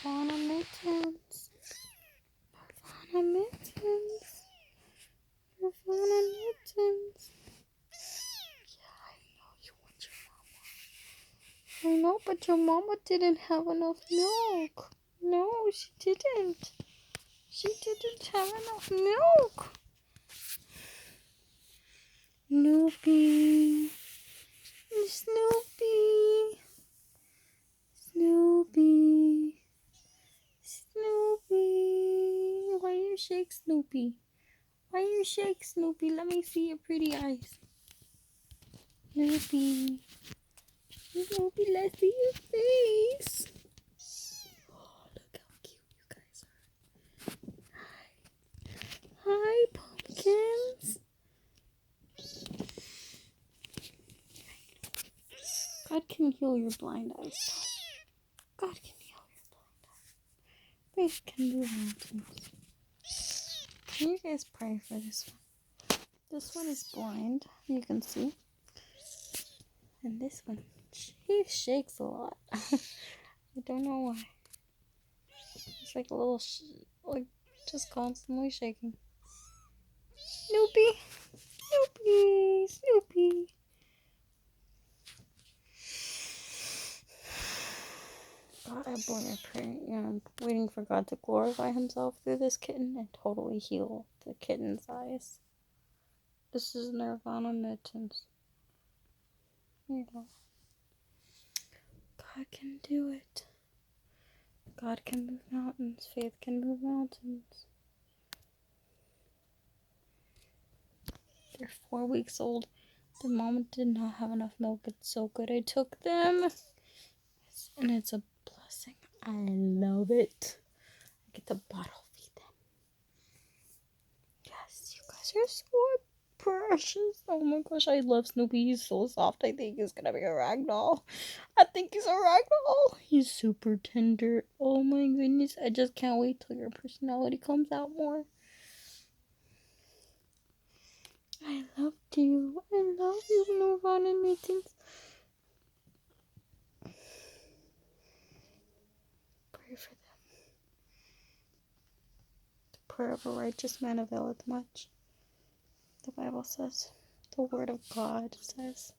Nirvana mittens. Nirvana mittens. Nirvana mittens. Yeah, I know you want your mama. I know, but your mama didn't have enough milk. No, she didn't. She didn't have enough milk. Snoopy. Snoopy. Snoopy. Snoopy. Why you shake, Snoopy? Why you shake, Snoopy? Let me see your pretty eyes. Snoopy. Snoopy, let's see your face. Oh, look how cute you guys are. Hi, pumpkins. God can heal your blind eyes. God can heal your blind eyes. Faith can move mountains. Can you guys pray for this one? This one is blind, you can see. And this one, he shakes a lot. I don't know why. It's like a little, like, just constantly shaking. Snoopy! Snoopy! Snoopy! God, I believe I pray. I'm waiting for God to glorify himself through this kitten and totally heal the kitten's eyes. This is Nirvana mittens. Here you go. God can do it. God can move mountains. Faith can move mountains. They're 4 weeks old. The mom did not have enough milk. It's so good. I took them. And it's a blessing. I love it. I get to bottle feed them. Yes, you guys are so precious. Oh my gosh, I love Snoopy. He's so soft. I think he's gonna be a ragdoll. I think he's a ragdoll. He's super tender. Oh my goodness. I just can't wait till your personality comes out more. I loved you. I love you, Nirvana mittens. Pray for them. The prayer of a righteous man availeth much. The Bible says. The Word of God says.